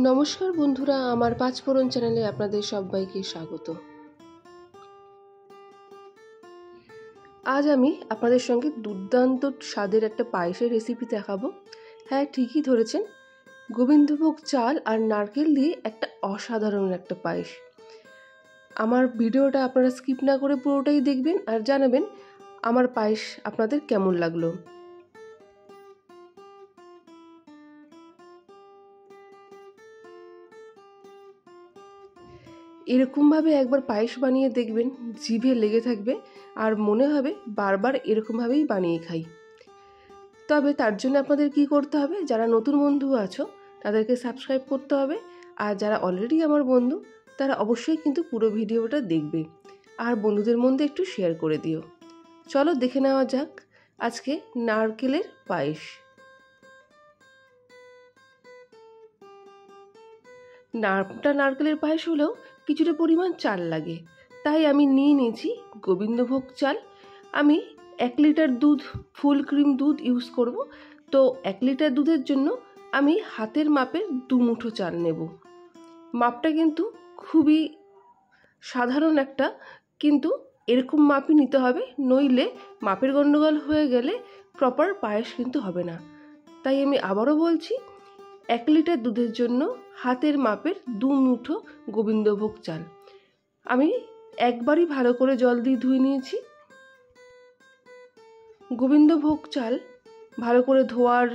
নমস্কার বন্ধুরা, আমার পাঁচফোড়ন চ্যানেলে আপনাদের সবাইকে স্বাগত। আজ আমি আপনাদের সঙ্গে দুর্দান্ত স্বাদের একটা পায়েসের রেসিপি দেখাবো। হ্যাঁ, ঠিকই ধরেছেন, গোবিন্দভোগ চাল আর নারকেল দিয়ে একটা অসাধারণ একটা পায়েস। আমার ভিডিওটা আপনারা স্কিপ না করে পুরোটাই দেখবেন আর জানাবেন আমার পায়েস আপনাদের কেমন লাগলো। এরকমভাবে একবার পায়েস বানিয়ে দেখবেন, জিভে লেগে থাকবে আর মনে হবে বারবার এরকমভাবেই বানিয়ে খাই। তবে তার জন্য আপনাদের কি করতে হবে, যারা নতুন বন্ধু আছো তাদেরকে সাবস্ক্রাইব করতে হবে, আর যারা অলরেডি আমার বন্ধু তারা অবশ্যই কিন্তু পুরো ভিডিওটা দেখবে আর বন্ধুদের মধ্যে একটু শেয়ার করে দিও। চলো দেখে নেওয়া যাক আজকে নারকেলের পায়েস। নারকেলের পায়েস হলেও কিছুটা পরিমাণ চাল লাগে, তাই আমি নিয়ে নিয়েছি গোবিন্দভোগ চাল। আমি 1 লিটার দুধ, ফুল ক্রিম দুধ ইউজ করব। তো 1 লিটার দুধের জন্য আমি হাতের মাপের 2 মুঠো চাল নেব। মাপটা কিন্তু খুবই সাধারণ একটা, কিন্তু এরকম মাপই নিতে হবে, নইলে মাপের গন্ডগোল হয়ে গেলে প্রপার পায়েস কিন্তু হবে না। তাই আমি আবারও বলছি, 1 লিটার দুধের জন্য হাতের মাপের 2 মুঠো গোবিন্দভোগ চাল আমি একবারই ভালো করে জল দিয়ে ধুয়ে নিয়েছি। গোবিন্দভোগ চাল ভালো করে ধোয়ার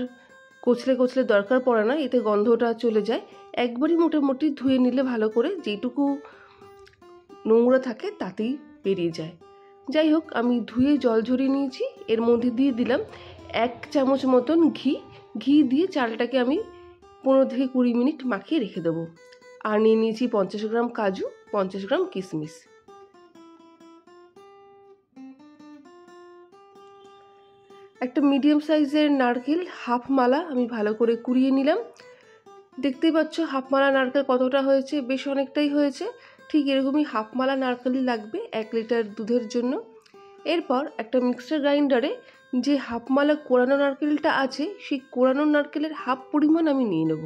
কচলে কচলে দরকার পড়ে না, এতে গন্ধটা চলে যায়। একবারই মোটামুটি ধুয়ে নিলে ভালো করে যেটুকু নোংরা থাকে তাতেই বেরিয়ে যায়। যাই হোক, আমি ধুয়ে জল ঝরিয়ে নিয়েছি। এর মধ্যে দিয়ে দিলাম 1 চামচ মতন ঘি দিয়ে চালটাকে আমি 15 থেকে 20 মিনিট মাখিয়ে রেখে দেবো। আর নিয়ে নিয়েছি 50 গ্রাম কাজু, 50 গ্রাম কিশমিশ। একটা মিডিয়াম সাইজের নারকেল হাফ মালা আমি ভালো করে কুড়িয়ে নিলাম। দেখতেই পাচ্ছ হাফ মালা নারকেল কতটা হয়েছে, বেশ অনেকটাই হয়েছে। ঠিক এরকমই হাফ মালা নারকেলই লাগবে 1 লিটার দুধের জন্য। এরপর একটা মিক্সার গ্রাইন্ডারে যে হাফ মালা কোরানো নারকেলটা আছে, সেই কোরানো নারকেলের হাফ পরিমাণ আমি নিয়ে নেব।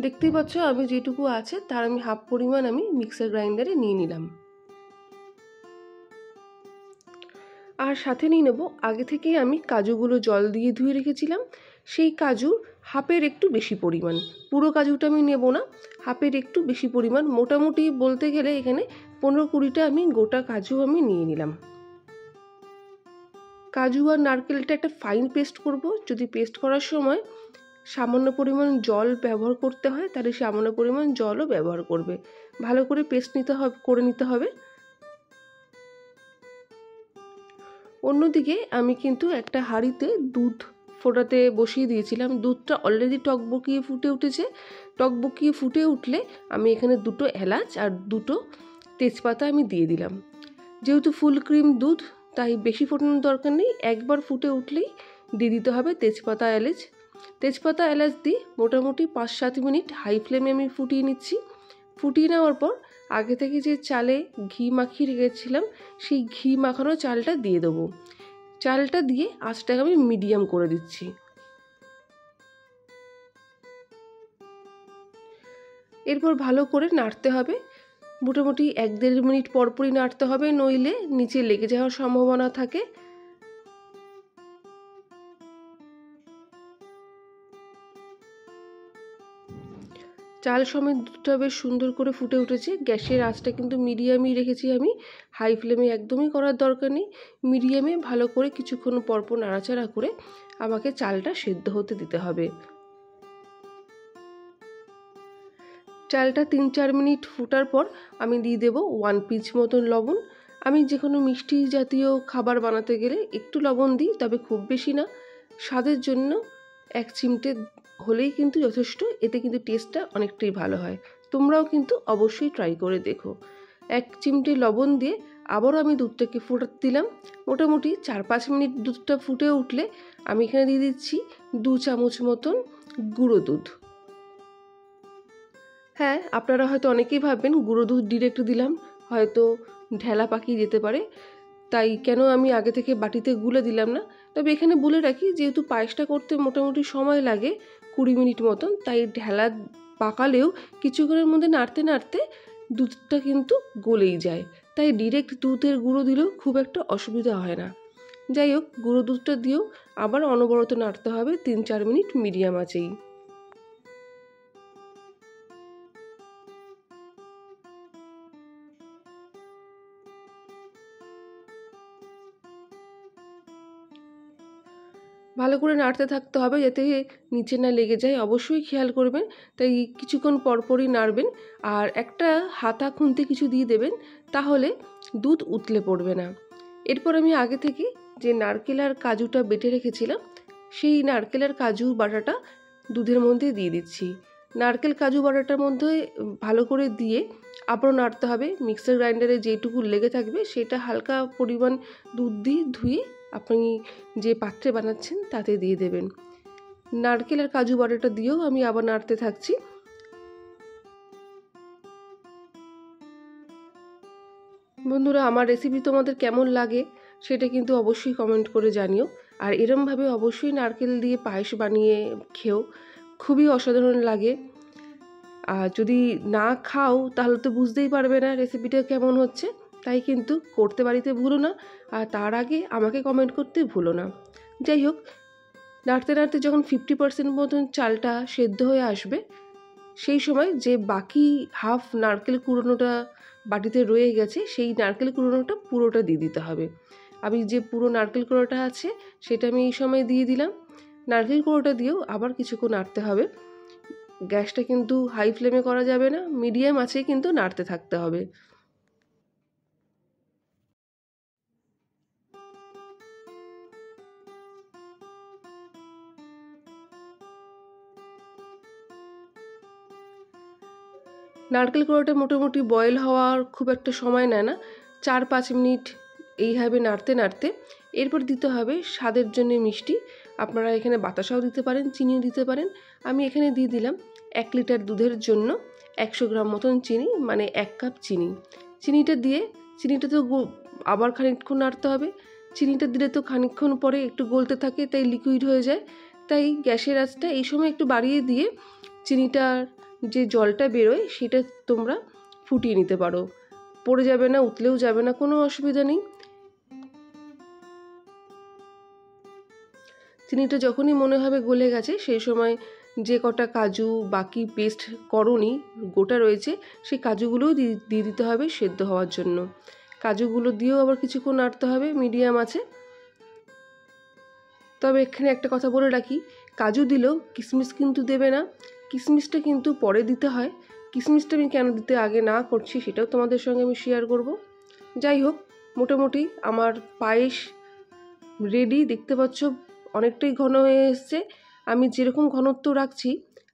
দেখতেই পাচ্ছ আমি যেটুকু আছে তার আমি হাফ পরিমাণ আমি মিক্সার গ্রাইন্ডারে নিয়ে নিলাম। আর সাথে নিয়ে নেব আগে থেকে আমি কাজুগুলো জল দিয়ে ধুয়ে রেখেছিলাম, সেই কাজুর হাফের একটু বেশি পরিমাণ। পুরো কাজুটা আমি নেব না, হাফের একটু বেশি পরিমাণ, মোটামুটি বলতে গেলে এখানে 15-20টা আমি গোটা কাজু আমি নিয়ে নিলাম। কাজু আর নারকেলটা একটা ফাইন পেস্ট করব। যদি পেস্ট করার সময় সামান্য পরিমাণ জল ব্যবহার করতে হয় তাহলে সামান্য পরিমাণ জলও ব্যবহার করবে। ভালো করে পেস্ট করে নিতে হবে। অন্যদিকে আমি কিন্তু একটা হাঁড়িতে দুধ ফোটাতে বসিয়ে দিয়েছিলাম। দুধটা অলরেডি টকবকিয়ে ফুটে উঠেছে। টকবকিয়ে ফুটে উঠলে আমি এখানে 2টো এলাচ আর 2টো তেজপাতা আমি দিয়ে দিলাম। যেহেতু ফুল ক্রিম দুধ তাই বেশি ফোটানোর দরকার নেই, একবার ফুটে উঠলেই দিয়ে দিতে হবে তেজপাতা এলাচ দিয়ে মোটামুটি 5-7 মিনিট হাই ফ্লেমে আমি ফুটিয়ে নিচ্ছি। ফুটিয়ে নেওয়ার পর আগে থেকে যে চালে ঘি মাখিয়ে রেখেছিলাম সেই ঘি মাখানো চালটা দিয়ে দেবো। চালটা দিয়ে আঁচটাকে আমি মিডিয়াম করে দিচ্ছি। এরপর ভালো করে নাড়তে হবে, মোটামুটি 1-1.5 মিনিট পরপরই নাড়তে হবে, নইলে নিচে লেগে যাওয়ার সম্ভাবনা থাকে। চাল সমেত দুধটা বেশ সুন্দর করে ফুটে উঠেছে। গ্যাসের আঁচটা কিন্তু মিডিয়ামই রেখেছি আমি, হাই ফ্লেমে একদমই করার দরকার নেই। মিডিয়ামে ভালো করে কিছুক্ষণ পরপর নাড়াচাড়া করে আমাকে চালটা সেদ্ধ হতে দিতে হবে। চালটা 3-4 মিনিট ফুটার পর আমি দিয়ে দেবো 1 পিঞ্চ মতন লবণ। আমি যে কোনো মিষ্টি জাতীয় খাবার বানাতে গেলে একটু লবণ দিই, তবে খুব বেশি না। স্বাদের জন্য 1 চিমটে হলেই কিন্তু যথেষ্ট, এতে কিন্তু টেস্টটা অনেকটাই ভালো হয়। তোমরাও কিন্তু অবশ্যই ট্রাই করে দেখো। 1 চিমটে লবণ দিয়ে আবারও আমি দুধটাকে ফোটাতে দিলাম। মোটামুটি 4-5 মিনিট দুধটা ফুটে উঠলে আমি এখানে দিয়ে দিচ্ছি 2 চামচ মতন গুঁড়ো দুধ। হ্যাঁ, আপনারা হয়তো অনেকেই ভাববেন গুঁড়ো দুধ ডিরেক্ট দিলাম হয়তো ঢেলা পাকিয়ে যেতে পারে, তাই কেন আমি আগে থেকে বাটিতে গুলে দিলাম না। তবে এখানে বলে রাখি, যেহেতু পায়েসটা করতে মোটামুটি সময় লাগে 20 মিনিট মতন, তাই ঢেলা পাকালেও কিছুক্ষণের মধ্যে নাড়তে নাড়তে দুধটা কিন্তু গলেই যায়, তাই ডিরেক্ট দুধের গুঁড়ো দিলেও খুব একটা অসুবিধা হয় না। যাই হোক, গুঁড়ো দুধটা দিয়েও আবার অনবরত নাড়তে হবে 3-4 মিনিট মিডিয়াম আঁচেই। ভালো করে নাড়তে থাকতে হবে যাতে নিচে না লেগে যায়, অবশ্যই খেয়াল করবেন। তাই কিছুক্ষণ পরপরই নাড়বেন, আর একটা হাতা খুন্তি কিছু দিয়ে দেবেন, তাহলে দুধ উতলে পড়বে না। এরপর আমি আগে থেকে যে নারকেল আর কাজুটা বেটে রেখেছিলাম, সেই নারকেল আর কাজু বাটাটা দুধের মধ্যে দিয়ে দিচ্ছি। নারকেল কাজু বাটাটার মধ্যে ভালো করে দিয়ে আবারও নাড়তে হবে। মিক্সার গ্রাইন্ডারে যেটুকু লেগে থাকবে সেটা হালকা পরিমাণ দুধ দিয়ে ধুয়ে আপনি যে পাত্রে বানাচ্ছেন তাতে দিয়ে দেবেন। নারকেল আর কাজু বাটাটা দিয়েও আমি আবার নাড়তে থাকছি। বন্ধুরা, আমার রেসিপি তোমাদের কেমন লাগে সেটা কিন্তু অবশ্যই কমেন্ট করে জানিও। আর এরমভাবে অবশ্যই নারকেল দিয়ে পায়েস বানিয়ে খেও, খুবই অসাধারণ লাগে। আর যদি না খাও তাহলে তো বুঝতেই পারবে না রেসিপিটা কেমন হচ্ছে। তাই কিন্তু করতে বাড়িতে ভুলো না, আর তার আগে আমাকে কমেন্ট করতে ভুলো না। যাই হোক, নাড়তে নাড়তে যখন 50% মতন চালটা সেদ্ধ হয়ে আসবে, সেই সময় যে বাকি হাফ নারকেল কুড়োনোটা বাটিতে রয়ে গেছে, সেই নারকেল কুড়োনোটা পুরোটা দিয়ে দিতে হবে। আমি যে পুরো নারকেল কুড়োটা আছে সেটা আমি এই সময় দিয়ে দিলাম। নারকেল কুড়োটা দিয়েও আবার কিছুক্ষণ নাড়তে হবে। গ্যাসটা কিন্তু হাই ফ্লেমে করা যাবে না, মিডিয়াম আঁচে কিন্তু নাড়তে থাকতে হবে। নারকেল কুড়োটা মোটামুটি বয়েল হওয়ার খুব একটা সময় নেয় না, 4-5 মিনিট এইভাবে নাড়তে নাড়তে এরপর দিতে হবে স্বাদের জন্য মিষ্টি। আপনারা এখানে বাতাসাও দিতে পারেন, চিনিও দিতে পারেন। আমি এখানে দিয়ে দিলাম 1 লিটার দুধের জন্য 100 গ্রাম মতন চিনি, মানে 1 কাপ চিনি। চিনিটা দিয়ে চিনিটা তো আবার খানিকক্ষণ নাড়তে হবে। চিনিটা দিলে তো খানিকক্ষণ পরে একটু গলতে থাকে, তাই লিকুইড হয়ে যায়। তাই গ্যাসের আঁচটা এই সময় একটু বাড়িয়ে দিয়ে চিনিটার যে জলটা বেরোয় সেটা তোমরা ফুটিয়ে নিতে পারো। পড়ে যাবে না, উতলেও যাবে না, কোনো অসুবিধা নেই। চিনিটা যখনই মনে হবে গলে গেছে, সেই সময় যে কটা কাজু বাকি পেস্ট করনি গোটা রয়েছে, সেই কাজুগুলোও দিয়ে দিতে হবে সেদ্ধ হওয়ার জন্য। কাজুগুলো দিয়েও আবার কিছুক্ষণ নাড়তে হবে মিডিয়াম আছে। তবে এখানে একটা কথা বলে রাখি, কাজু দিলেও কিশমিশ কিন্তু দেবে না, কিশমিশটা কিন্তু পরে দিতে হয়। কিশমিশটা আমি কেন দিতে আগে না করছি সেটাও তোমাদের সঙ্গে আমি শেয়ার করব। যাই হোক, মোটামুটি আমার পায়েস রেডি। দেখতে পাচ্ছ অনেকটাই ঘন হয়ে এসছে। আমি যেরকম ঘনত্ব রাখছি,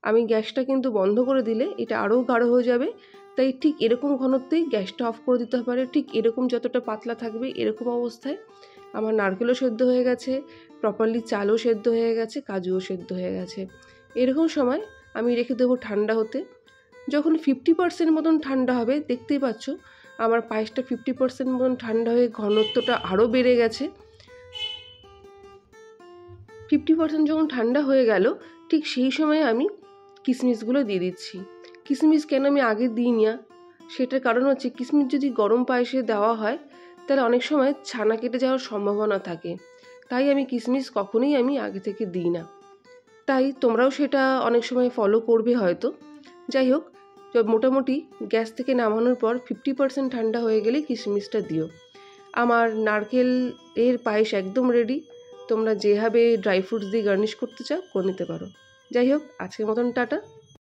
আমি গ্যাসটা কিন্তু বন্ধ করে দিলে এটা আরও গাঢ় হয়ে যাবে। তাই ঠিক এরকম ঘনত্বেই গ্যাসটা অফ করে দিতে পারে। ঠিক এরকম যতটা পাতলা থাকবে এরকম অবস্থায় আমার নারকেলও সেদ্ধ হয়ে গেছে, প্রপারলি চালও সেদ্ধ হয়ে গেছে, কাজুও সেদ্ধ হয়ে গেছে। এরকম সময় আমি রেখে দেবো ঠান্ডা হতে। যখন 50% মতন ঠান্ডা হবে, দেখতেই পাচ্ছ আমার পায়েসটা 50% মতন ঠান্ডা হয়ে ঘনত্বটা আরও বেড়ে গেছে। 50% যখন ঠান্ডা হয়ে গেল, ঠিক সেই সময় আমি কিশমিশগুলো দিয়ে দিচ্ছি। কিশমিশ কেন আমি আগে দিই না, সেটার কারণ হচ্ছে কিশমিশ যদি গরম পায়েসে দেওয়া হয় তাহলে অনেক সময় ছানা কেটে যাওয়ার সম্ভাবনা থাকে। তাই আমি কিশমিশ কখনোই আগে থেকে দিই না। তাই তোমরাও সেটা অনেক সময় ফলো করবে হয়তো। যাই হোক, মোটামুটি গ্যাস থেকে নামানোর পর 50% ঠান্ডা হয়ে গেলে কিশমিশটা দিও। আমার নারকেল এর পায়েস একদম রেডি। তোমরা যেভাবে ড্রাই ফ্রুটস দিয়ে গার্নিশ করতে চাও করে নিতে পারো। যাই হোক, আজকের মতন টাটা।